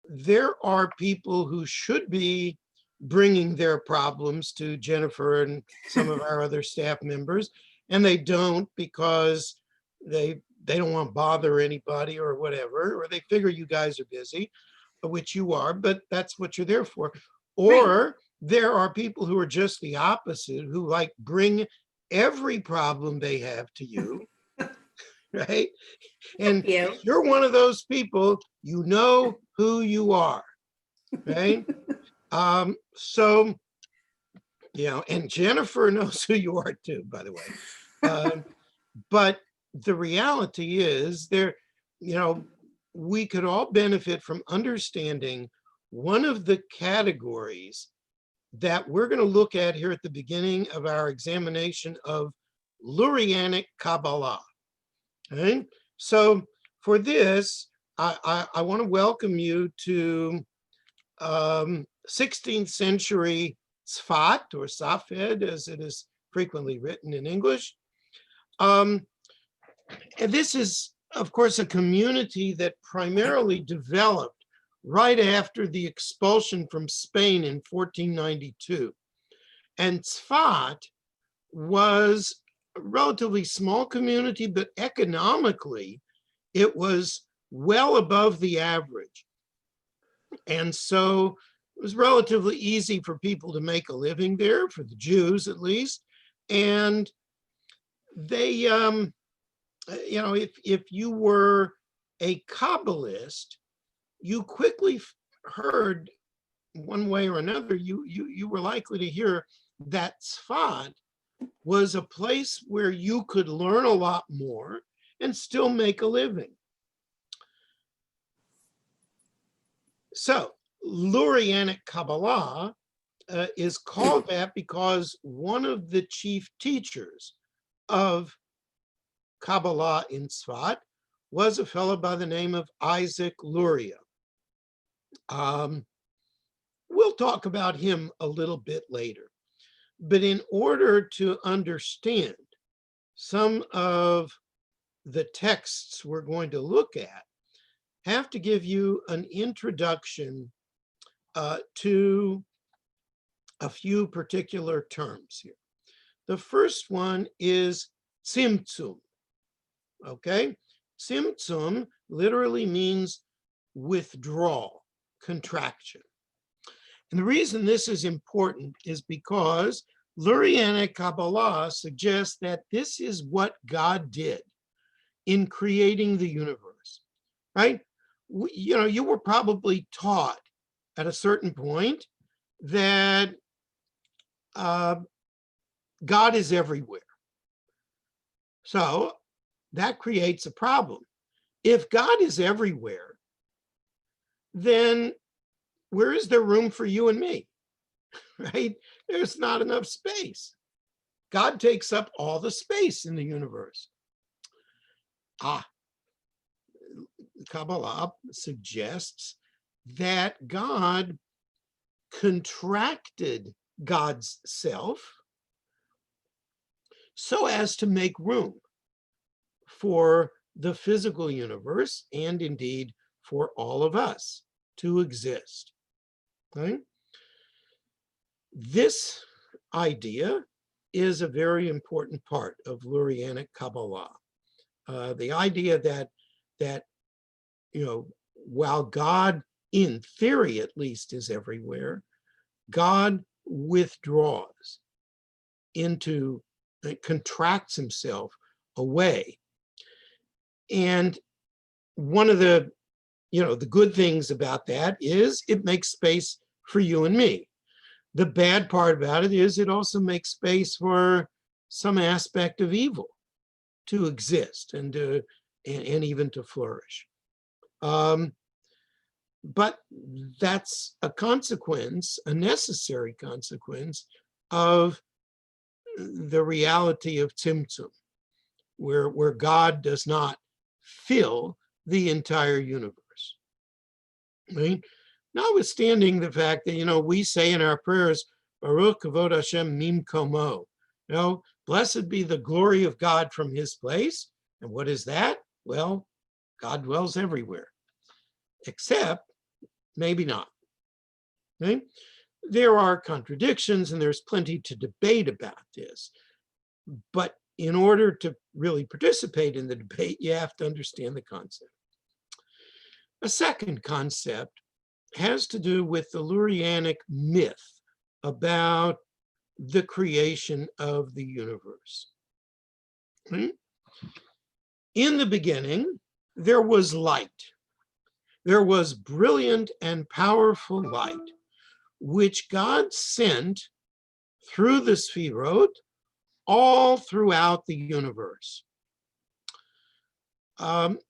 there are people who should be bringing their problems to Jennifer and some of our other staff members, and they don't because they don't want to bother anybody or whatever, or they figure you guys are busy, which you are, but that's what you're there for. Or Right. there are people who are just the opposite, who like bring every problem they have to you, right? And You. if you're one of those people, you know who you are, right? So, and Jennifer knows who you are too, by the way. But the reality is we could all benefit from understanding one of the categories that we're going to look at here at the beginning of our examination of Lurianic Kabbalah. Okay? So for this, I want to welcome you to 16th century Tzfat, or Safed, as it is frequently written in English. And this is, of course, a community that primarily developed right after the expulsion from Spain in 1492. And Tzfat was a relatively small community, but economically, it was well above the average. And so it was relatively easy for people to make a living there, for the Jews at least. And they, if you were a Kabbalist, you quickly heard one way or another, you were likely to hear that Tzfat was a place where you could learn a lot more and still make a living. So Lurianic Kabbalah is called that because one of the chief teachers of Kabbalah in Tzfat was a fellow by the name of Isaac Luria. We'll talk about him a little bit later. But in order to understand some of the texts we're going to look at, have to give you an introduction to a few particular terms here. The first one is tzimtzum, okay? Tzimtzum literally means withdrawal, contraction. And the reason this is important is because Lurianic Kabbalah suggests that this is what God did in creating the universe, right? You were probably taught at a certain point that God is everywhere. So that creates a problem. If God is everywhere, then where is there room for you and me, right? There's not enough space. God takes up all the space in the universe. Kabbalah suggests that God contracted God's self so as to make room for the physical universe and indeed for all of us to exist. Okay? This idea is a very important part of Lurianic Kabbalah. The idea that while God, in theory at least, is everywhere, God withdraws into, contracts himself away. And one of the good things about that is it makes space for you and me. The bad part about it is it also makes space for some aspect of evil to exist and even to flourish. But that's a consequence, a necessary consequence of the reality of Tzimtzum, where God does not fill the entire universe. Right? Notwithstanding the fact that, we say in our prayers, Baruch Kavod Hashem Mim Komo, blessed be the glory of God from his place. And what is that? Well, God dwells everywhere, except Maybe not. Okay? There are contradictions and there's plenty to debate about this. But in order to really participate in the debate, you have to understand the concept. A second concept has to do with the Lurianic myth about the creation of the universe. In the beginning, there was light. There was brilliant and powerful light, which God sent through the Sphirot all throughout the universe. But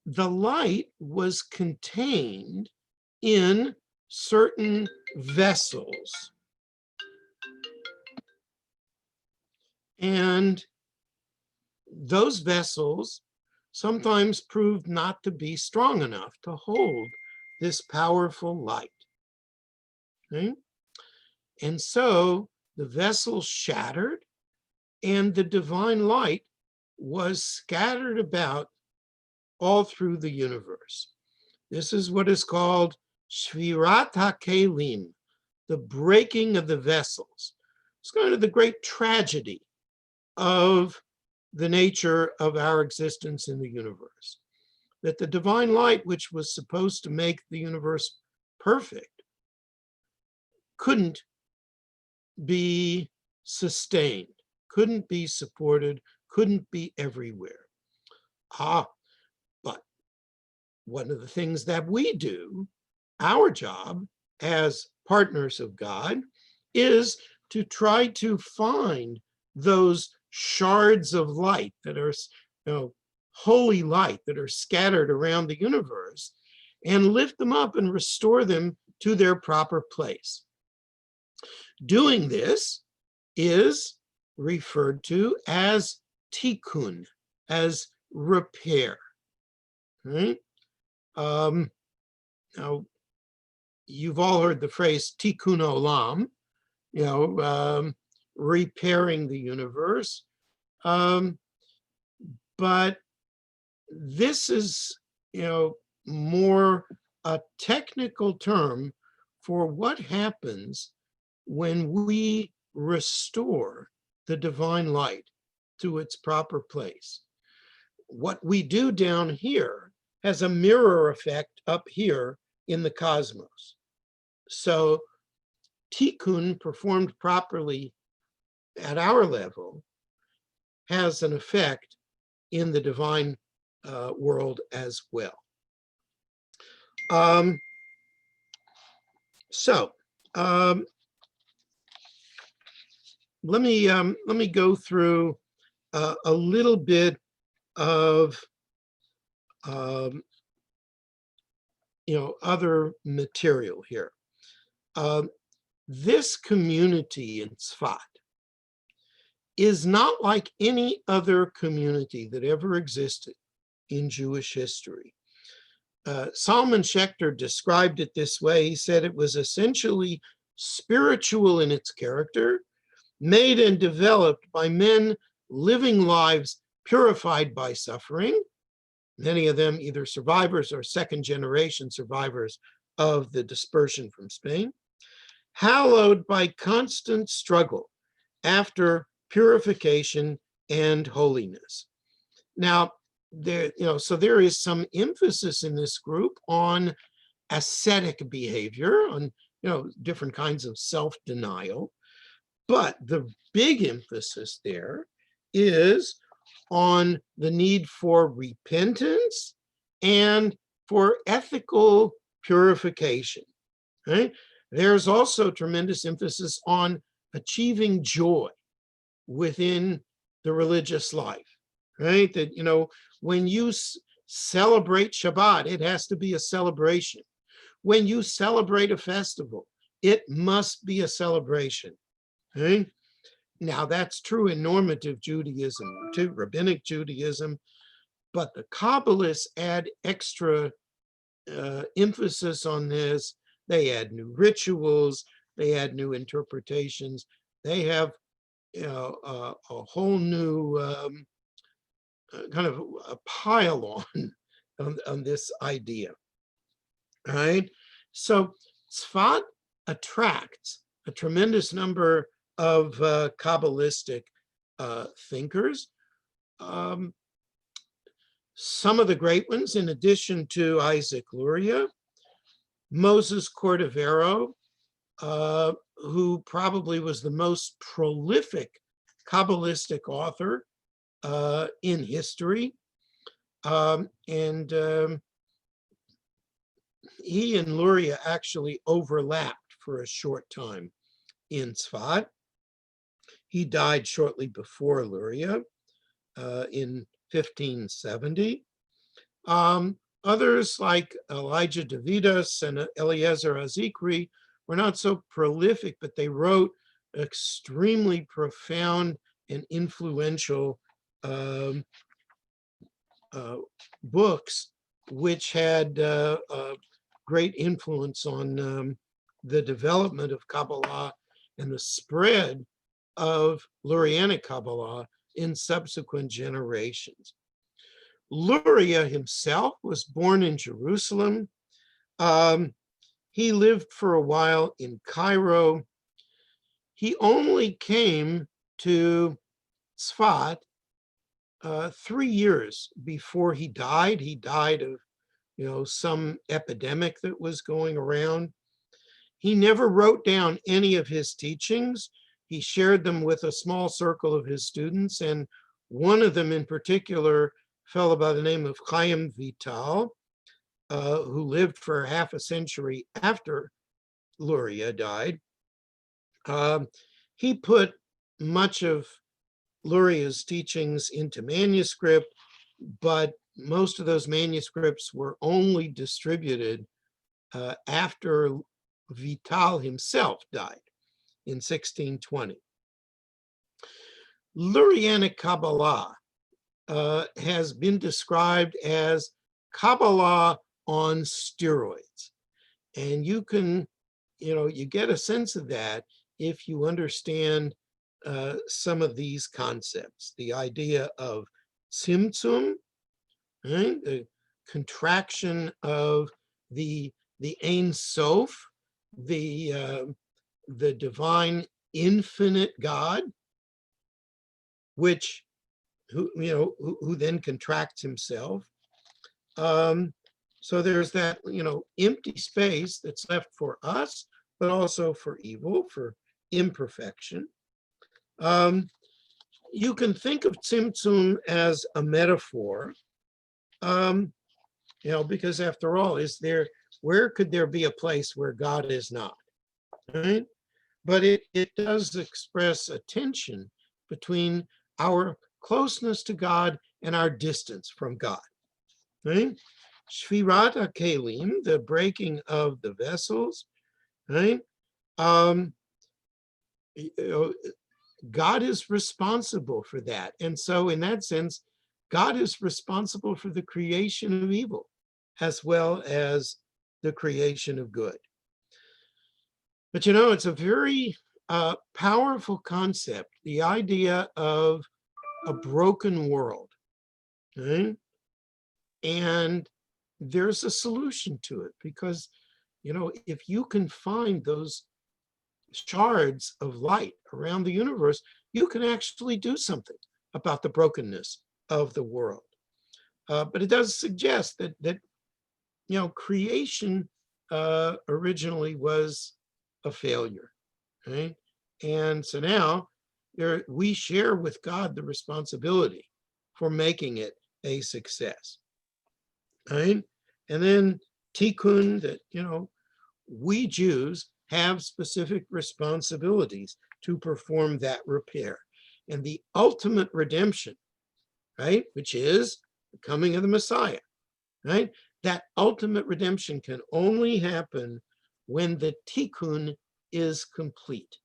the light was contained in certain vessels. And those vessels sometimes proved not to be strong enough to hold this powerful light. Okay? And so the vessels shattered and the divine light was scattered about all through the universe. This is what is called Shvirat HaKelim, the breaking of the vessels. It's kind of the great tragedy of the nature of our existence in the universe. That the divine light, which was supposed to make the universe perfect, couldn't be sustained, couldn't be supported, couldn't be everywhere. But one of the things that we do, our job as partners of God, is to try to find those shards of light that are, holy light that are scattered around the universe, and lift them up and restore them to their proper place. Doing this is referred to as tikkun, as repair. Right? Now, you've all heard the phrase tikkun olam, repairing the universe. But this is, more a technical term for what happens when we restore the divine light to its proper place. What we do down here has a mirror effect up here in the cosmos. So tikkun performed properly at our level has an effect in the divine world as well. Let me go through a little bit of other material here. This community in Tzfat is not like any other community that ever existed in Jewish history. Salman Schechter described it this way. He said it was essentially spiritual in its character, made and developed by men living lives purified by suffering, many of them either survivors or second generation survivors of the dispersion from Spain, hallowed by constant struggle after purification and holiness. Now, there is some emphasis in this group on ascetic behavior, on different kinds of self-denial, but the big emphasis there is on the need for repentance and for ethical purification. Right? There's also tremendous emphasis on achieving joy within the religious life, right? That, when you celebrate Shabbat, it has to be a celebration. When you celebrate a festival, it must be a celebration, right? Now, that's true in normative Judaism, too, rabbinic Judaism, but the Kabbalists add extra emphasis on this. They add new rituals, they add new interpretations. They have a whole new kind of a pile on this idea. right? So Tzfat attracts a tremendous number of Kabbalistic thinkers. Um, some of the great ones, in addition to Isaac Luria, Moses Cordovero, who probably was the most prolific Kabbalistic author in history. And he and Luria actually overlapped for a short time in Tzfat. He died shortly before Luria in 1570. Others like Elijah Davidas and Eliezer Azikri were not so prolific, but they wrote extremely profound and influential books, which had great influence on the development of Kabbalah and the spread of Lurianic Kabbalah in subsequent generations. Luria himself was born in Jerusalem. He lived for a while in Cairo. He only came to Tzfat 3 years before he died. He died of, some epidemic that was going around. He never wrote down any of his teachings. He shared them with a small circle of his students, and one of them in particular, a fellow by the name of Chaim Vital, who lived for half a century after Luria died. He put much of Luria's teachings into manuscript, but most of those manuscripts were only distributed after Vital himself died in 1620. Lurianic Kabbalah has been described as Kabbalah on steroids. And you can, you get a sense of that if you understand some of these concepts. The idea of tzimtzum, right? The contraction of the Ein Sof, the divine infinite God, who then contracts himself. So there's that, empty space that's left for us, but also for evil, for imperfection. You can think of Tzimtzum as a metaphor, because after all, where could there be a place where God is not, right? But it does express a tension between our closeness to God and our distance from God, right? Shvirat HaKelim, the breaking of the vessels, right? God is responsible for that. And so in that sense, God is responsible for the creation of evil as well as the creation of good. But it's a very powerful concept, the idea of a broken world, right? And there's a solution to it because, if you can find those shards of light around the universe, you can actually do something about the brokenness of the world. But it does suggest that creation originally was a failure, right? And so now we share with God the responsibility for making it a success, right? And then tikkun, that, we Jews have specific responsibilities to perform that repair. And the ultimate redemption, right, which is the coming of the Messiah, right? That ultimate redemption can only happen when the tikkun is complete,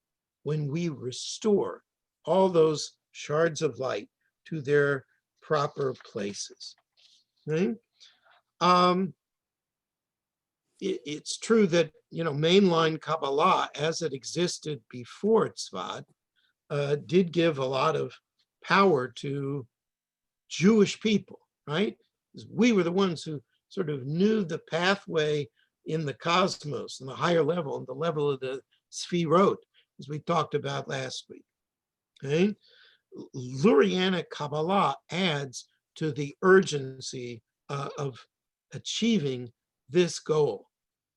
when we restore all those shards of light to their proper places, right? It's true that, mainline Kabbalah, as it existed before Tzfat, did give a lot of power to Jewish people, right? We were the ones who sort of knew the pathway in the cosmos, and the higher level, and the level of the Sphirot, as we talked about last week. Okay? Lurianic Kabbalah adds to the urgency of achieving this goal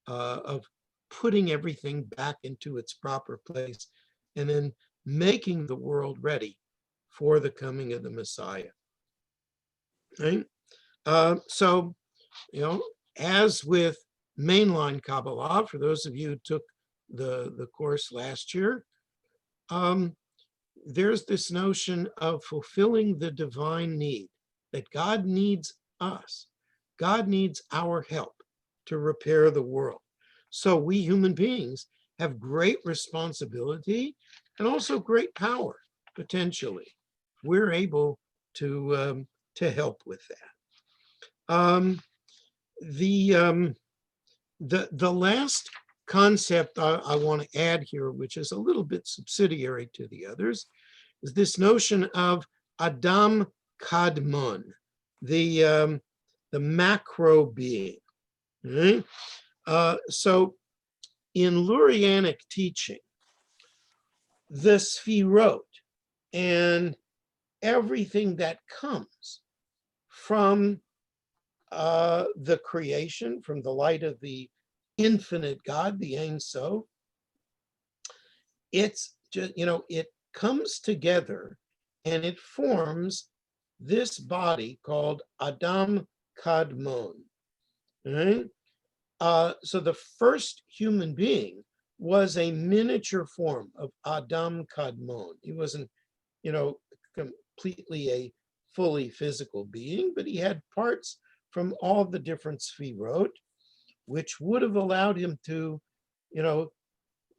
of putting everything back into its proper place and then making the world ready for the coming of the Messiah. Right? So, as with mainline Kabbalah, for those of you who took the course last year, there's this notion of fulfilling the divine need, that God needs us. God needs our help to repair the world. So we human beings have great responsibility and also great power, potentially. We're able to help with that. The last concept I want to add here, which is a little bit subsidiary to the others, is this notion of Adam Kadmon, the macro being. Right? So in Lurianic teaching, the Sphirot and everything that comes from the creation, from the light of the infinite God, the Ein Sof, it's just, it comes together and it forms this body called Adam Kadmon. Right? So the first human being was a miniature form of Adam Kadmon. He wasn't, completely a fully physical being, but he had parts from all the different Sphirot, which would have allowed him to,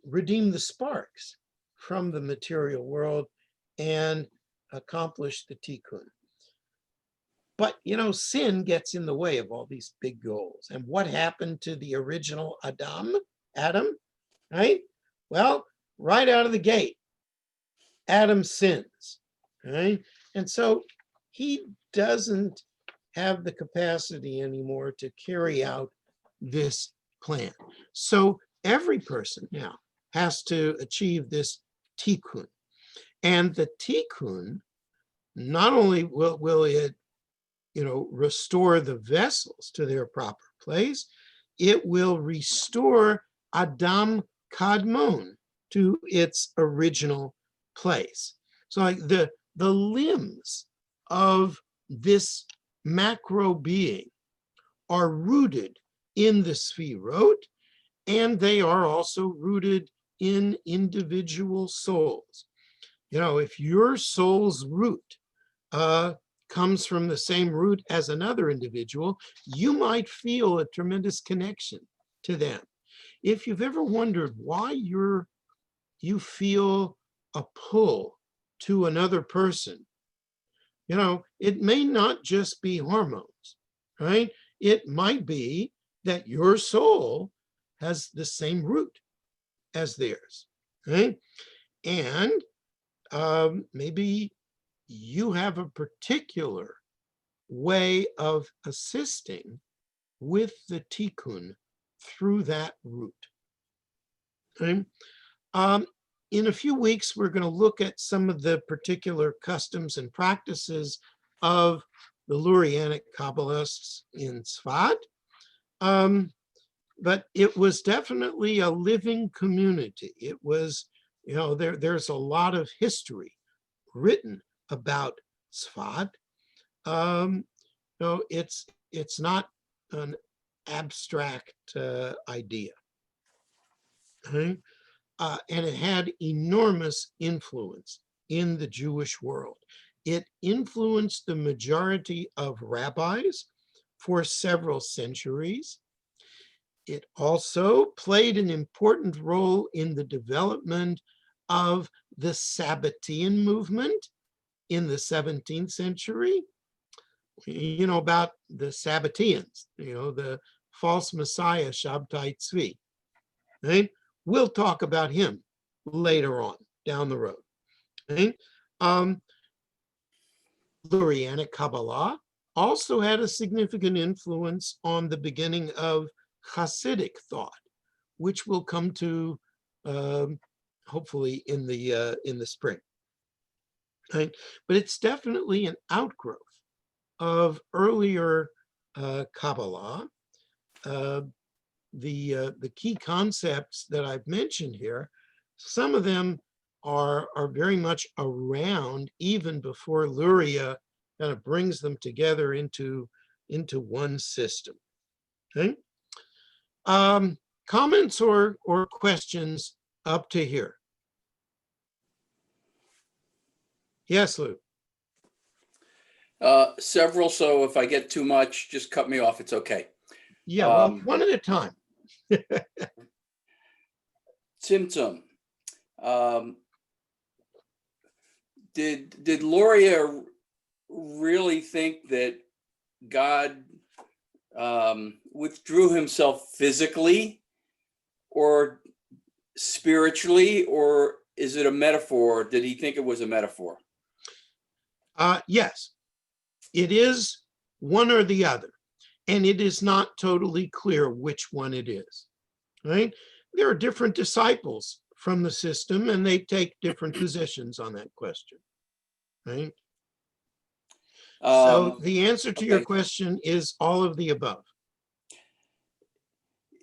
redeem the sparks from the material world and accomplish the tikkun. But, sin gets in the way of all these big goals. And what happened to the original Adam, right? Well, right out of the gate, Adam sins, right? And so he doesn't have the capacity anymore to carry out this plan. So every person now has to achieve this tikkun. And the tikkun, not only will it, restore the vessels to their proper place, it will restore Adam Kadmon to its original place. So like the limbs of this macro being are rooted in the Sphirot, and they are also rooted in individual souls. If your soul's root comes from the same root as another individual, you might feel a tremendous connection to them. If you've ever wondered why you feel a pull to another person, it may not just be hormones, right? It might be that your soul has the same root as theirs, right? And maybe you have a particular way of assisting with the tikkun through that root. Okay? In a few weeks, we're going to look at some of the particular customs and practices of the Lurianic Kabbalists in Tzfat. But it was definitely a living community. It was, there's a lot of history written about Tzfat. It's not an abstract idea. Okay? And it had enormous influence in the Jewish world. It influenced the majority of rabbis for several centuries. It also played an important role in the development of the Sabbatean movement in the 17th century. About the Sabbateans, the false Messiah, Shabtai Tzvi. Right? We'll talk about him later on down the road. Right? Lurianic Kabbalah also had a significant influence on the beginning of Hasidic thought, which we'll come to hopefully in the spring. Right? But it's definitely an outgrowth of earlier Kabbalah. The key concepts that I've mentioned here, some of them are very much around even before Luria kind of brings them together into one system. Okay. Comments or questions up to here? Yes, Lou. Several, so if I get too much, just cut me off. It's okay. Yeah, well, one at a time. Tzimtzum. Did Luria really think that God withdrew himself physically or spiritually, or is it a metaphor? Did he think it was a metaphor? Yes, it is one or the other, and it is not totally clear which one it is, right? There are different disciples from the system, and they take different positions on that question, right? So the answer to your question is all of the above.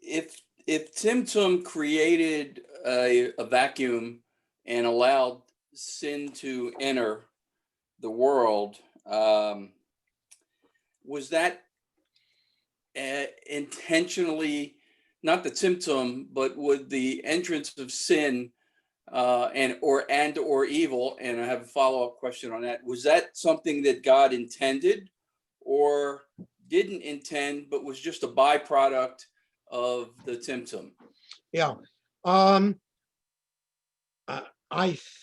If Tzimtzum created a vacuum and allowed sin to enter the world, was that intentionally, not the Tzimtzum, but would the entrance of sin or evil, and I have a follow-up question on that, was that something that God intended or didn't intend, but was just a byproduct of the Tzimtzum? Yeah. I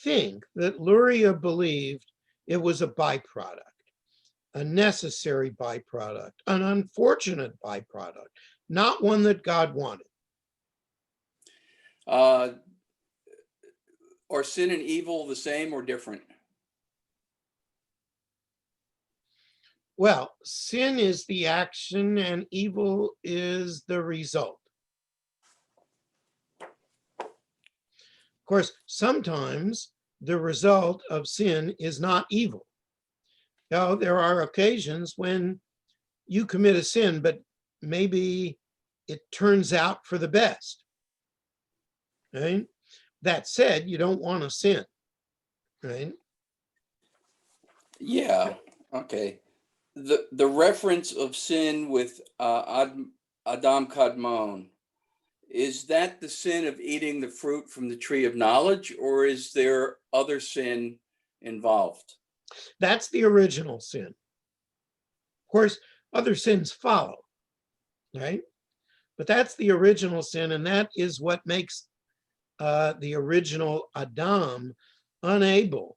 think that Luria believed it was a byproduct, a necessary byproduct, an unfortunate byproduct, not one that God wanted. Are sin and evil the same or different? Well, sin is the action and evil is the result. Of course, sometimes the result of sin is not evil. Now, there are occasions when you commit a sin, but maybe it turns out for the best. Right? That said, you don't want to sin, right? Yeah. Okay. The reference of sin with Adam Kadmon, is that the sin of eating the fruit from the tree of knowledge, or is there other sin involved? That's the original sin. Of course, other sins follow, right? But that's the original sin, and that is what makes the original Adam unable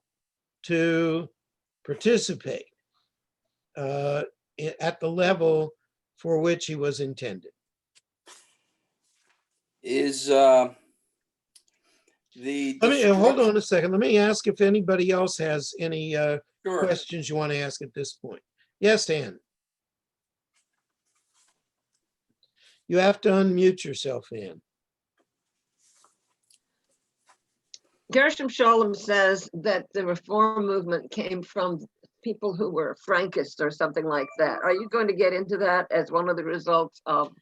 to participate at the level for which he was intended. Is hold on a second. Let me ask if anybody else has any Sure. questions you want to ask at this point. Yes, Ann. You have to unmute yourself, Ann. Gershom Scholem says that the reform movement came from people who were Frankists or something like that. Are you going to get into that as one of the results of?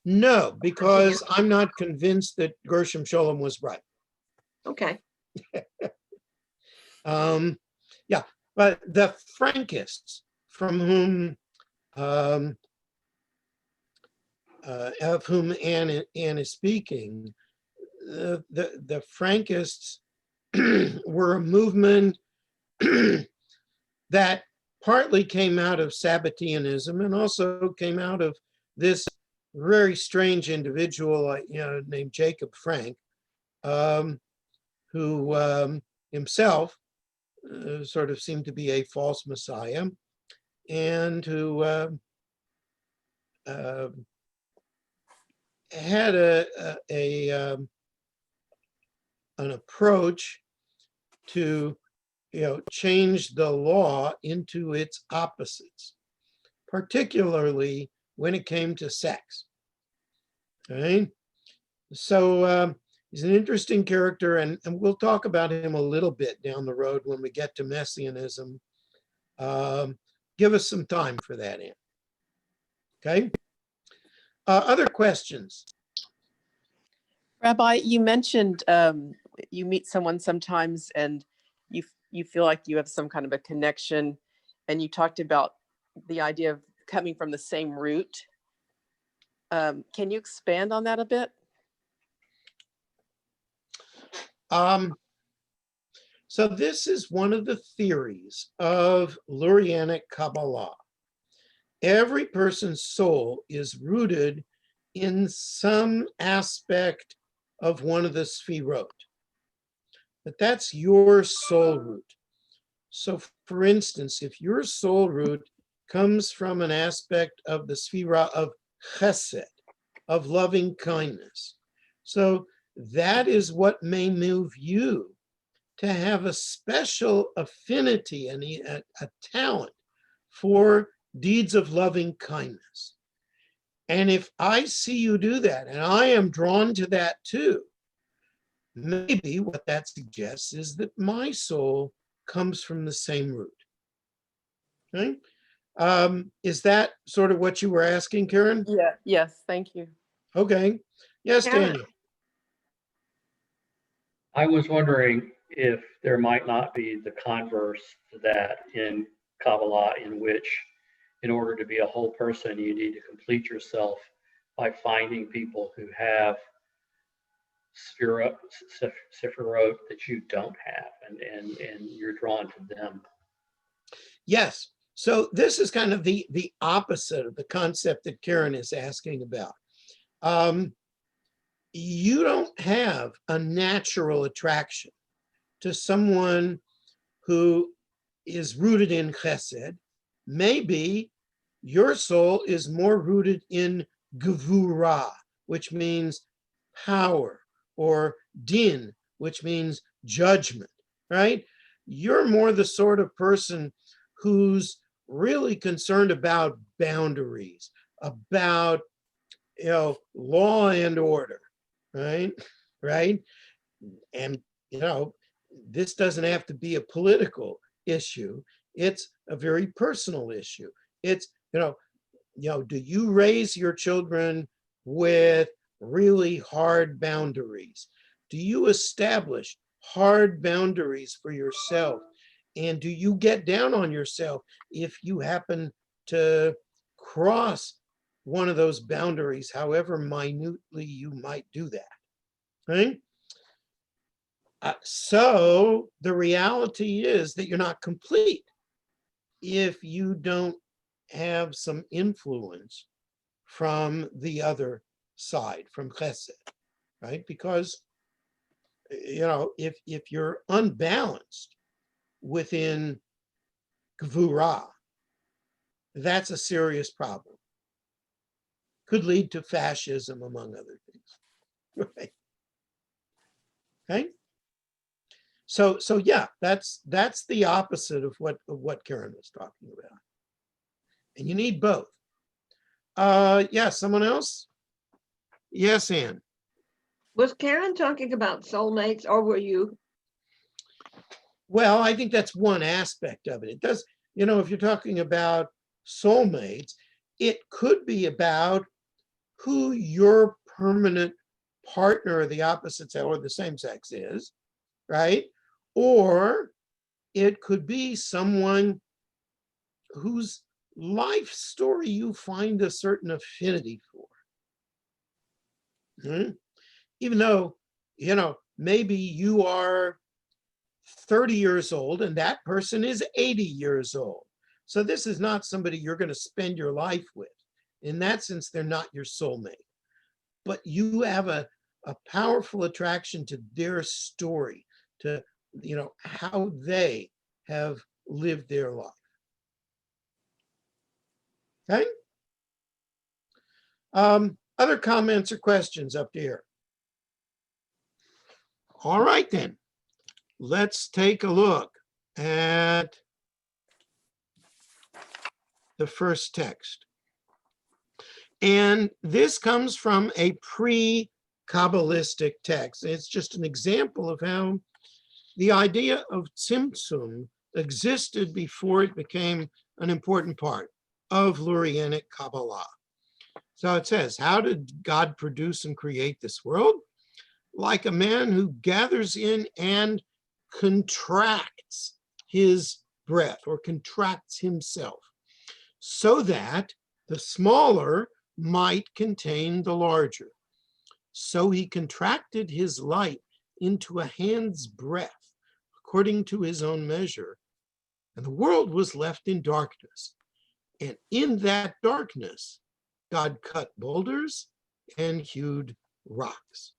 No, because I'm not convinced that Gershom Scholem was right. Okay. Yeah, but the Frankists, from whom of whom Anne is speaking, the Frankists were a movement that partly came out of Sabbateanism and also came out of this very strange individual, named Jacob Frank, who himself sort of seemed to be a false messiah, and who had an approach to change the law into its opposites, particularly when it came to sex. Okay. So he's an interesting character, and we'll talk about him a little bit down the road when we get to Messianism. Give us some time for that, Ann. Okay. Other questions? Rabbi, you mentioned you meet someone sometimes and you feel like you have some kind of a connection, and you talked about the idea of coming from the same root. Can you expand on that a bit? So this is one of the theories of Lurianic Kabbalah. Every person's soul is rooted in some aspect of one of the Sfirot. But that's your soul root. So for instance, if your soul root comes from an aspect of the Sfira of Chesed, of loving kindness, so that is what may move you to have a special affinity and a talent for deeds of loving kindness. And if I see you do that, and I am drawn to that too, maybe what that suggests is that my soul comes from the same root. Okay? Is that sort of what you were asking, Karen? Yeah. Yes. Thank you. Okay. Yes, Karen. Daniel. I was wondering if there might not be the converse to that in Kabbalah, in which, in order to be a whole person, you need to complete yourself by finding people who have Sefirot that you don't have, and you're drawn to them. Yes. So this is kind of the opposite of the concept that Karen is asking about. You don't have a natural attraction to someone who is rooted in chesed. Maybe your soul is more rooted in gevurah, which means power, or din, which means judgment, right? You're more the sort of person who's really concerned about boundaries, about law and order, right? Right? And this doesn't have to be a political issue. It's a very personal issue. It's do you raise your children with really hard boundaries? Do you establish hard boundaries for yourself? And do you get down on yourself if you happen to cross one of those boundaries, however minutely you might do that? Right? So the reality is that you're not complete if you don't have some influence from the other side, from chesed, right? Because if you're unbalanced within gvura, that's a serious problem. Could lead to fascism, among other things. Right? Okay. So yeah, that's the opposite of what Karen was talking about. And you need both. Yeah, someone else? Yes, Ann. Was Karen talking about soulmates, or were you? Well, I think that's one aspect of it. It does, if you're talking about soulmates, it could be about who your permanent partner of the opposite sex or the same sex is, right? Or it could be someone whose life story you find a certain affinity for. Even though, maybe you are 30 years old and that person is 80 years old. So this is not somebody you're going to spend your life with. In that sense, they're not your soulmate. But you have a powerful attraction to their story, to how they have lived their life. Okay. Other comments or questions up here? All right, then. Let's take a look at the first text. And this comes from a pre-Kabbalistic text. It's just an example of how the idea of Tzimtzum existed before it became an important part of Lurianic Kabbalah. So it says, how did God produce and create this world? Like a man who gathers in and contracts his breath or contracts himself so that the smaller might contain the larger. So he contracted his light into a hand's breadth according to his own measure, and the world was left in darkness. And in that darkness, God cut boulders and hewed rocks.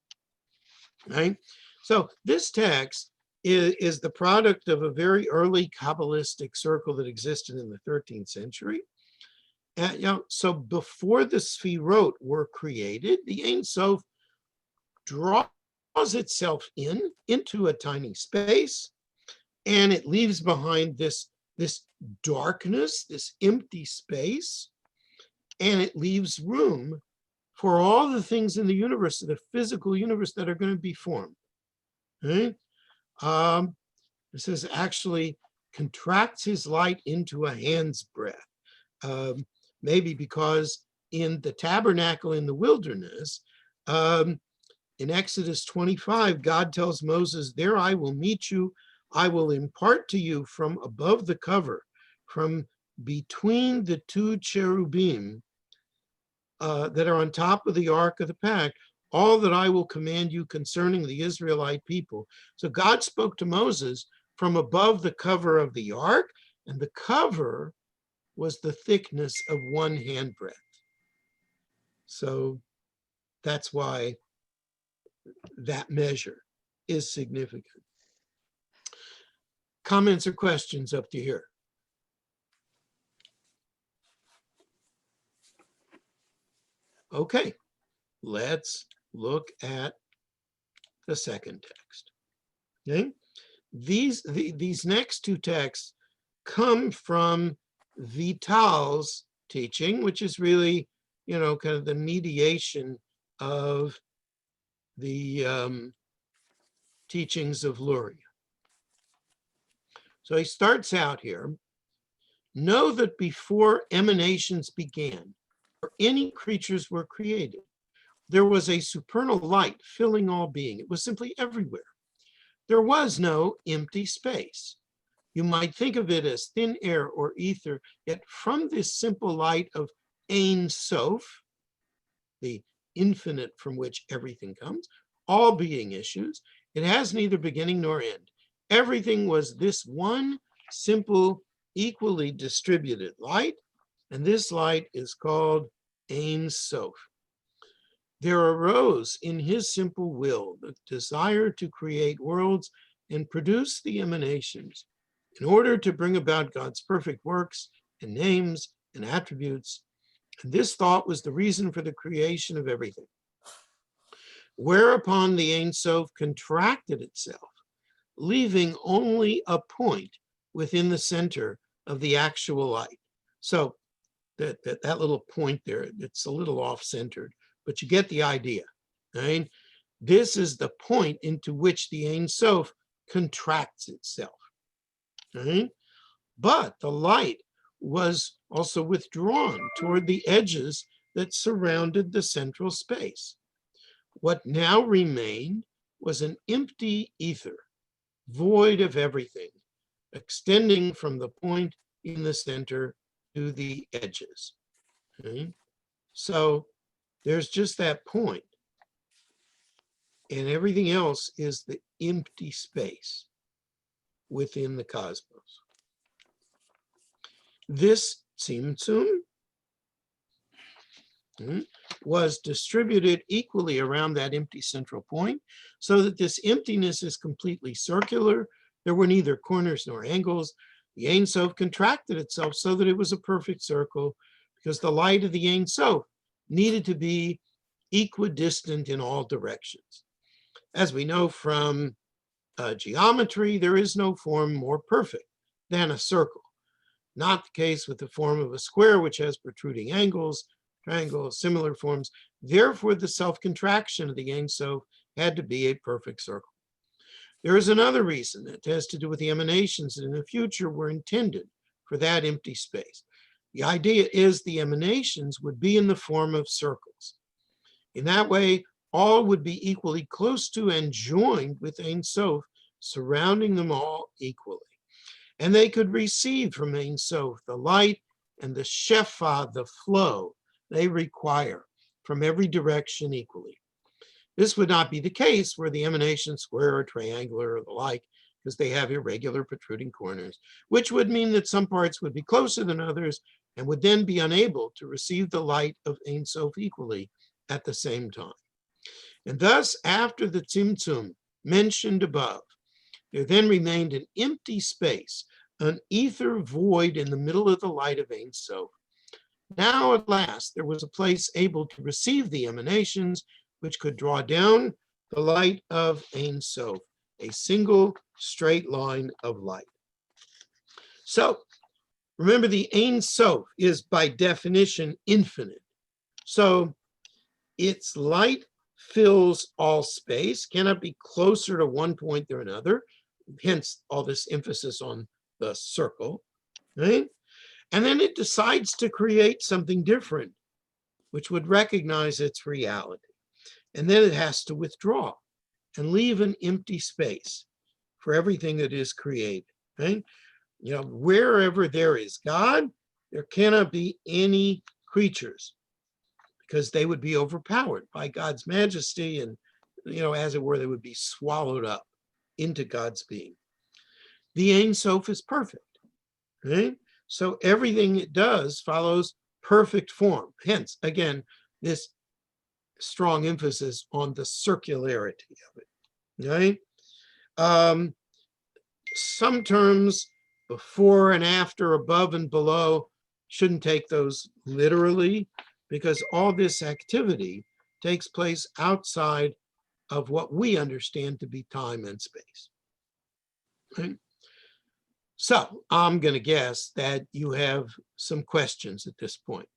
Right? So this text is the product of a very early Kabbalistic circle that existed in the 13th century. So before the Sfirot were created, the Ein Sof draws itself into a tiny space, and it leaves behind this darkness, this empty space, and it leaves room for all the things in the universe, the physical universe, that are going to be formed. Right? This is actually contracts his light into a hand's breadth. Maybe because in the tabernacle in the wilderness, in Exodus 25, God tells Moses, there I will meet you. I will impart to you from above the cover, from between the two cherubim that are on top of the Ark of the Pact, all that I will command you concerning the Israelite people. So God spoke to Moses from above the cover of the Ark, and the cover was the thickness of one handbreadth. So that's why that measure is significant. Comments or questions up to here? Okay, let's look at the second text. Okay, these next two texts come from Vital's teaching, which is really, kind of the mediation of the teachings of Luria. So he starts out here, know that before emanations began, or any creatures were created, there was a supernal light filling all being. It was simply everywhere. There was no empty space. You might think of it as thin air or ether, yet from this simple light of Ein Sof, the infinite from which everything comes, all being issues, it has neither beginning nor end. Everything was this one simple, equally distributed light, and this light is called Ein Sof. There arose in his simple will the desire to create worlds and produce the emanations in order to bring about God's perfect works and names and attributes. And this thought was the reason for the creation of everything. Whereupon the Ein Sof contracted itself, leaving only a point within the center of the actual light. So that little point there, it's a little off-centered, but you get the idea. Right? This is the point into which the Ein Sof contracts itself. Right? But the light was also withdrawn toward the edges that surrounded the central space. What now remained was an empty ether, void of everything, extending from the point in the center to the edges. Okay? So there's just that point, and everything else is the empty space within the cosmos. This Tzimtzum was distributed equally around that empty central point, so that this emptiness is completely circular. There were neither corners nor angles. The Ein Sof contracted itself so that it was a perfect circle, because the light of the Ein Sof needed to be equidistant in all directions. As we know from geometry, there is no form more perfect than a circle. Not the case with the form of a square, which has protruding angles, triangle, similar forms. Therefore, the self-contraction of the Ein Sof had to be a perfect circle. There is another reason that has to do with the emanations that in the future were intended for that empty space. The idea is the emanations would be in the form of circles. In that way, all would be equally close to and joined with Ein Sof, surrounding them all equally. And they could receive from Ein Sof the light and the shefa, the flow they require from every direction equally. This would not be the case where the emanations square or triangular or the like, because they have irregular protruding corners, which would mean that some parts would be closer than others and would then be unable to receive the light of Ein Sof equally at the same time. And thus, after the Tzimtzum mentioned above, there then remained an empty space, an ether void in the middle of the light of Ein Sof. Now, at last, there was a place able to receive the emanations, which could draw down the light of Ein Sof, a single straight line of light. So, remember, the Ein Sof is by definition infinite. So, its light fills all space, cannot be closer to one point than another, hence all this emphasis on the circle, right? And then it decides to create something different, which would recognize its reality. And then it has to withdraw and leave an empty space for everything that is created, right? You know, wherever there is God, there cannot be any creatures, because they would be overpowered by God's majesty and, you know, as it were, they would be swallowed up into God's being. The Ein Sof is perfect, right? So everything it does follows perfect form. Hence, again, this strong emphasis on the circularity of it, right? Some terms, before and after, above and below, shouldn't take those literally, because all this activity takes place outside of what we understand to be time and space. Right? So I'm going to guess that you have some questions at this point.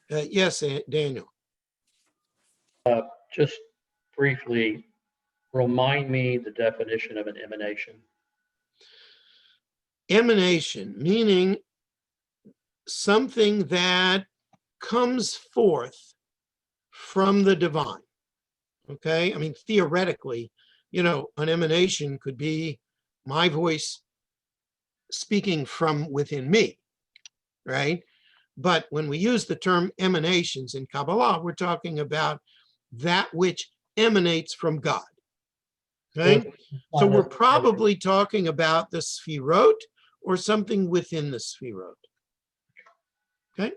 Yes, Daniel. Just briefly, remind me the definition of an emanation. Emanation, meaning something that comes forth from the divine. Okay, I mean, theoretically, you know, an emanation could be my voice speaking from within me, right? But when we use the term emanations in Kabbalah, we're talking about that which emanates from God, right? So we're probably talking about the Sfirot or something within the Sfirot. Okay.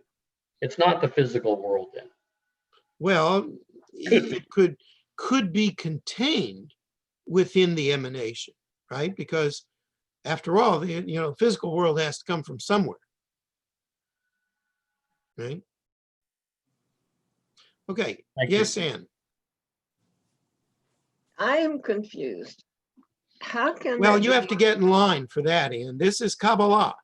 It's not the physical world then. Well, it could be contained within the emanation, right? Because after all, the physical world has to come from somewhere, right? Okay. Thank Yes, you. Ann. I am confused. How can Well, there you have be- to get in line for that, Ann. This is Kabbalah.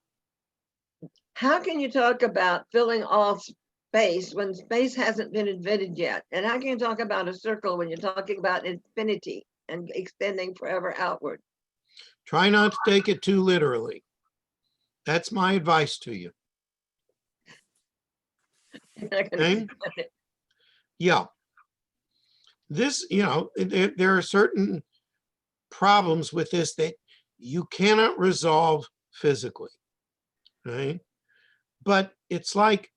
How can you talk about filling all space when space hasn't been invented yet? And how can you talk about a circle when you're talking about infinity and extending forever outward? Try not to take it too literally. That's my advice to you. You're not gonna Okay. explain it. Yeah. This, there are certain problems with this that you cannot resolve physically, right? But it's like,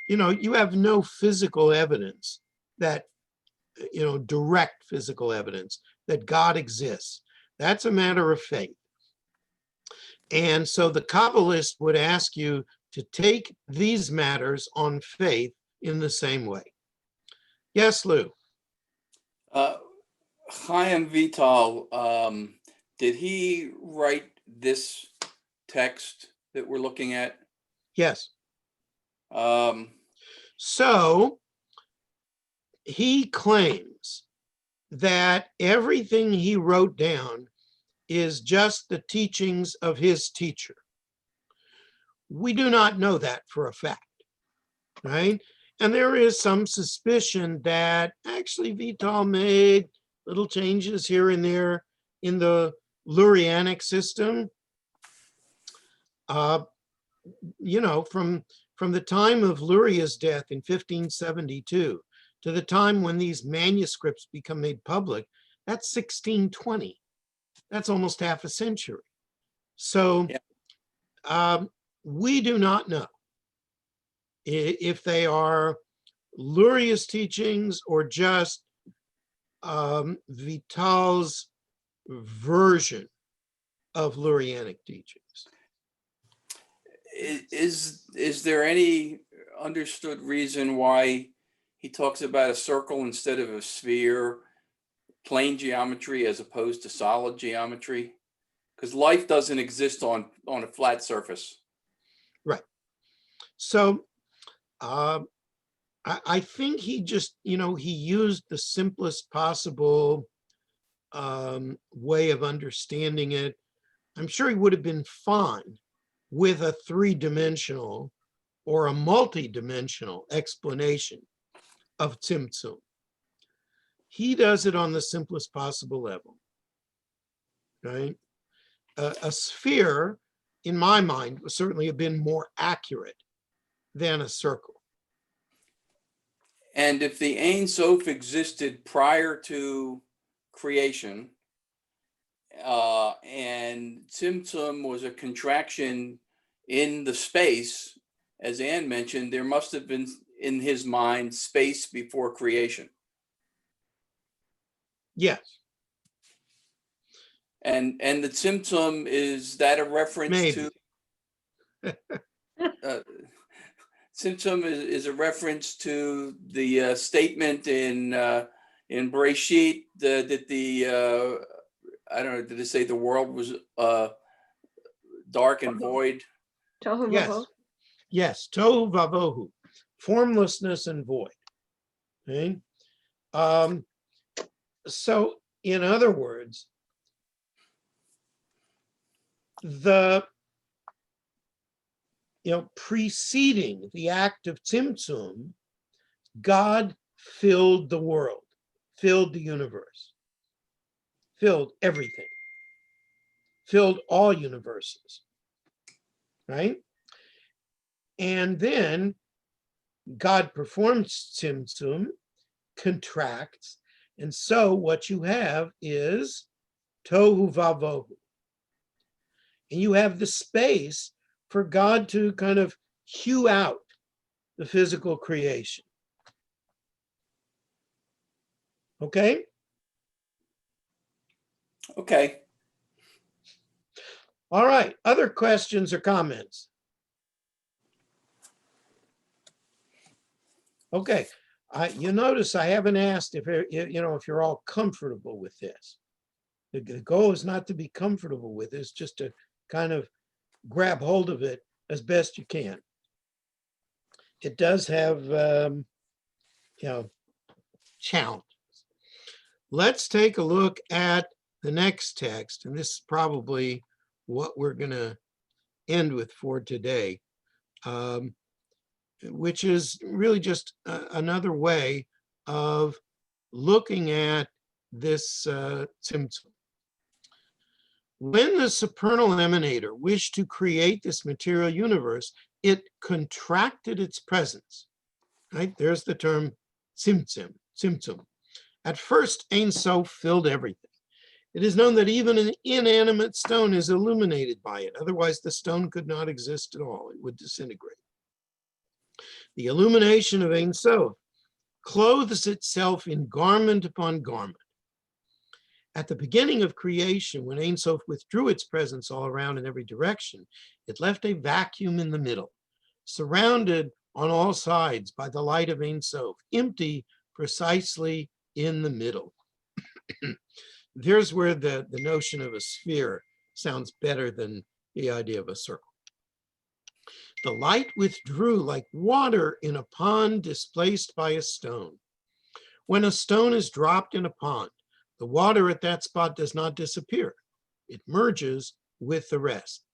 you have no physical evidence that, direct physical evidence that God exists. That's a matter of faith. And so the Kabbalist would ask you to take these matters on faith in the same way. Yes, Lou. Chaim Vital, did he write this text that we're looking at? Yes. Um, So he claims that everything he wrote down is just the teachings of his teacher. We do not know that for a fact. right? And there is some suspicion that actually Vital made little changes here and there in the Lurianic system. You know, from the time of Luria's death in 1572 to the time when these manuscripts become made public, that's 1620. That's almost half a century. So Yeah. we do not know if they are Luria's teachings or just Vital's version of Lurianic teachings. Is there any understood reason why he talks about a circle instead of a sphere, plane geometry as opposed to solid geometry? Because life doesn't exist on a flat surface. Right. So I think he just, you know, he used the simplest possible way of understanding it. I'm sure he would have been fine with a three-dimensional or a multi-dimensional explanation of Tzimtzum. He does it on the simplest possible level, right? A sphere, in my mind, would certainly have been more accurate than a circle. And if the Ein Sof existed prior to creation, and Tzimtzum was a contraction in the space, as Anne mentioned, there must have been, in his mind, space before creation. Yes. And the Tzimtzum, is that a reference Maybe. to Tzimtzum is a reference to the statement in Bereshit that the I don't know, did it say the world was dark and void? Tohu Yes. vabohu. Yes. Tohu vavohu, formlessness and void. Okay. So, in other words, preceding the act of Tzimtzum, God filled the world, filled the universe, filled everything, filled all universes, right? And then God performs Tzimtzum, contracts, and so what you have is Tohu Vavohu. And you have the space for God to kind of hew out the physical creation. Okay? Okay. All right. Other questions or comments? Okay. You notice I haven't asked if you're all comfortable with this. The goal is not to be comfortable with it, it's just to kind of grab hold of it as best you can. It does have, challenges. Let's take a look at the next text, and this is probably what we're going to end with for today, which is really just another way of looking at this Tzimtzum. When the supernal emanator wished to create this material universe, it contracted its presence. Right? There's the term Tzimtzum. At first, Ein Sof filled everything. It is known that even an inanimate stone is illuminated by it. Otherwise, the stone could not exist at all. It would disintegrate. The illumination of Ein Sof clothes itself in garment upon garment. At the beginning of creation, when Ein Sof withdrew its presence all around in every direction, it left a vacuum in the middle, surrounded on all sides by the light of Ein Sof, empty precisely in the middle. There's where the notion of a sphere sounds better than the idea of a circle. The light withdrew like water in a pond displaced by a stone. When a stone is dropped in a pond, the water at that spot does not disappear. It merges with the rest.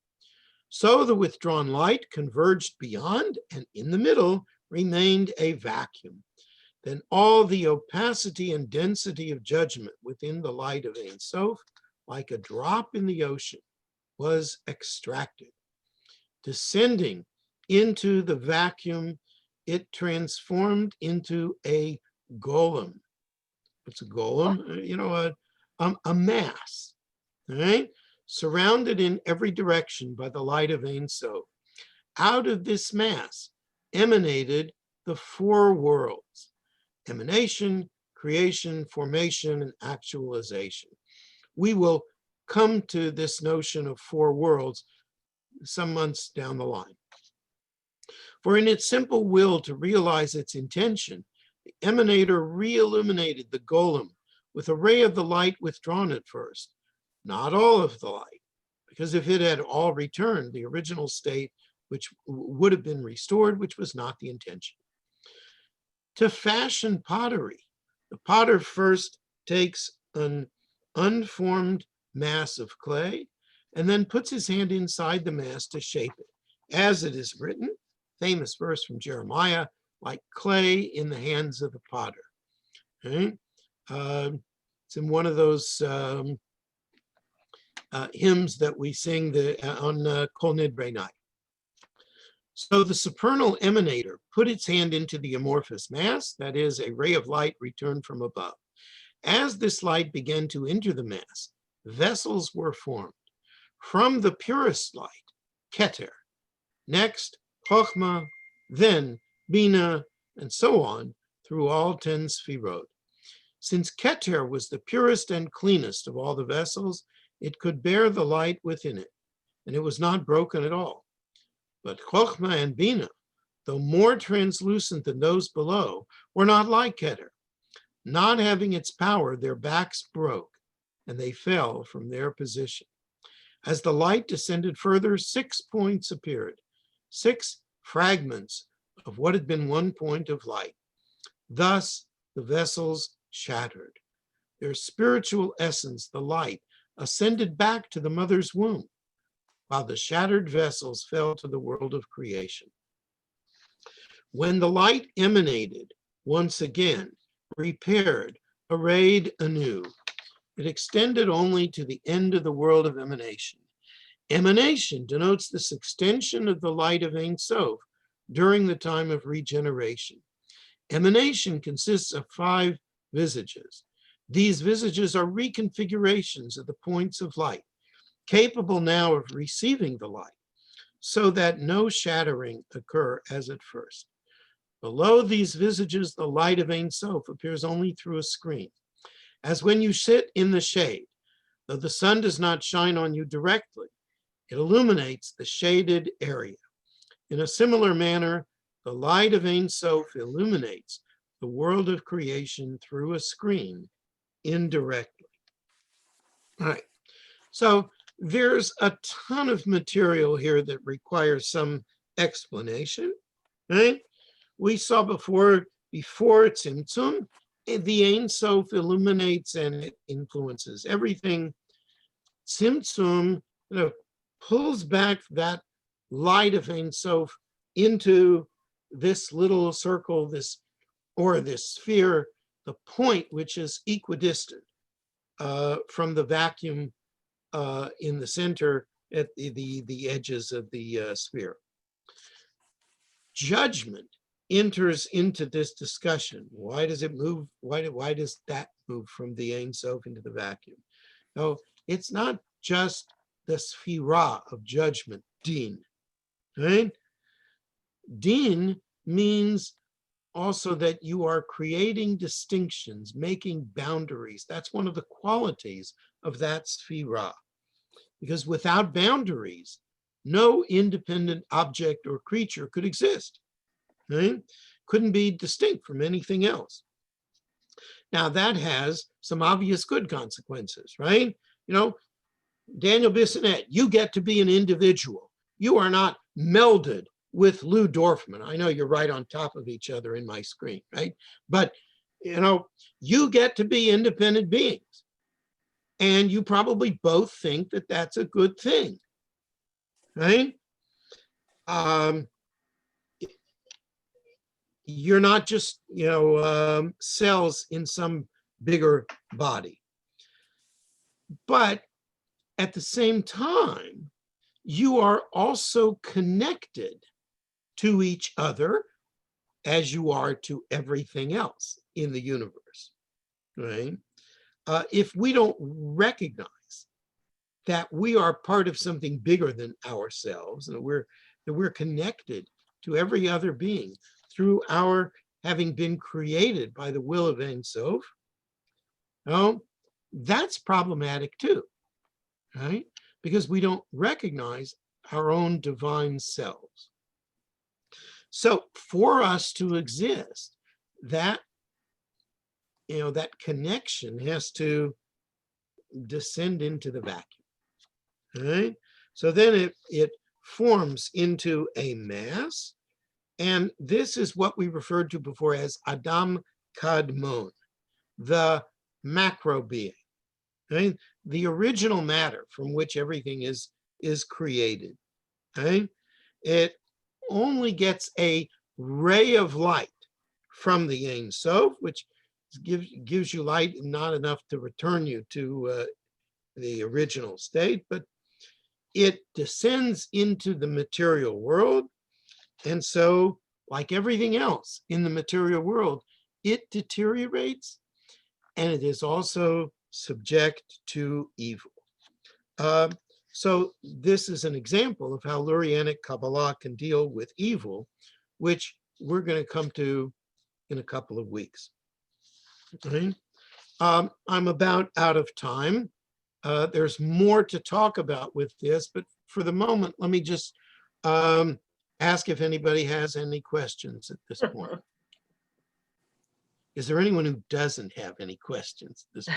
So the withdrawn light converged beyond and in the middle remained a vacuum, then all the opacity and density of judgment within the light of Ein Sof, like a drop in the ocean, was extracted. Descending into the vacuum, it transformed into a golem. What's a golem? You know, a mass, all right? Surrounded in every direction by the light of Ein Sof. Out of this mass emanated the four worlds: emanation, creation, formation, and actualization. We will come to this notion of four worlds some months down the line. For in its simple will to realize its intention, the emanator re-illuminated the golem with a ray of the light withdrawn at first, not all of the light, because if it had all returned, the original state which would have been restored, which was not the intention. To fashion pottery, the potter first takes an unformed mass of clay and then puts his hand inside the mass to shape it. As it is written, famous verse from Jeremiah, like clay in the hands of the potter. Okay? It's in one of those hymns that we sing on Kol Nidre night. So the supernal emanator put its hand into the amorphous mass, that is, a ray of light returned from above. As this light began to enter the mass, vessels were formed. From the purest light, Keter, next Chochmah, then Bina, and so on through all 10 Sfirot. Since Keter was the purest and cleanest of all the vessels, it could bear the light within it, and it was not broken at all. But Chochmah and Bina, though more translucent than those below, were not like Keter. Not having its power, their backs broke, and they fell from their position. As the light descended further, 6 points appeared, 6 fragments of what had been 1 point of light. Thus, the vessels shattered. Their spiritual essence, the light, ascended back to the mother's womb, while the shattered vessels fell to the world of creation. When the light emanated once again, repaired, arrayed anew, it extended only to the end of the world of emanation. Emanation denotes this extension of the light of Ein Sof during the time of regeneration. Emanation consists of 5 visages. These visages are reconfigurations of the points of light, capable now of receiving the light, so that no shattering occur as at first. Below these visages, the light of Ein Sof appears only through a screen. As when you sit in the shade, though the sun does not shine on you directly, it illuminates the shaded area. In a similar manner, the light of Ein Sof illuminates the world of creation through a screen indirectly. All right, so there's a ton of material here that requires some explanation, right? We saw before Tzimtzum, the Ein Sof illuminates and it influences everything. Tzimtzum, pulls back that light of Ein Sof into this little circle, this sphere, the point which is equidistant from the vacuum in the center at the edges of the sphere. Judgment enters into this discussion. Why does it move? Why does that move from the Ein Sof into the vacuum? No, it's not just the sphira of judgment, din, right? Din means also that you are creating distinctions, making boundaries. That's one of the qualities of that sphira. Because without boundaries, no independent object or creature could exist. Right? Couldn't be distinct from anything else. Now that has some obvious good consequences, right? Daniel Bissonette, you get to be an individual. You are not melded with Lou Dorfman. I know you're right on top of each other in my screen, right? But, you get to be independent beings. And you probably both think that that's a good thing, right? you're not just, cells in some bigger body. But at the same time, you are also connected to each other as you are to everything else in the universe, right? If we don't recognize that we are part of something bigger than ourselves, and that we're connected to every other being through our having been created by the will of Ein Sof, that's problematic too, right? Because we don't recognize our own divine selves. So for us to exist, that connection has to descend into the vacuum, right? So then it forms into a mass, and this is what we referred to before as Adam Kadmon, the macro being, right? The original matter from which everything is created, right? It only gets a ray of light from the Ein Sof, which gives you light, not enough to return you to the original state, but it descends into the material world. And so, like everything else in the material world, it deteriorates, and it is also subject to evil. So this is an example of how Lurianic Kabbalah can deal with evil, which we're going to come to in a couple of weeks. Okay. I'm about out of time. There's more to talk about with this, but for the moment, let me just ask if anybody has any questions at this point. Is there anyone who doesn't have any questions at this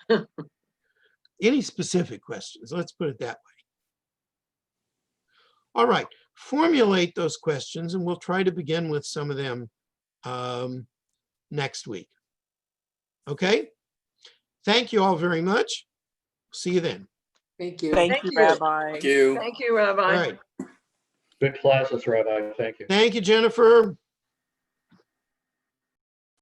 point? Any specific questions? Let's put it that way. All right, formulate those questions, and we'll try to begin with some of them next week. Okay? Thank you all very much. See you then. Thank you. Thank Thank you, you. Rabbi. Thank you. Thank you, All Rabbi. right. Good classes, Rabbi. Thank you. Thank you, Jennifer.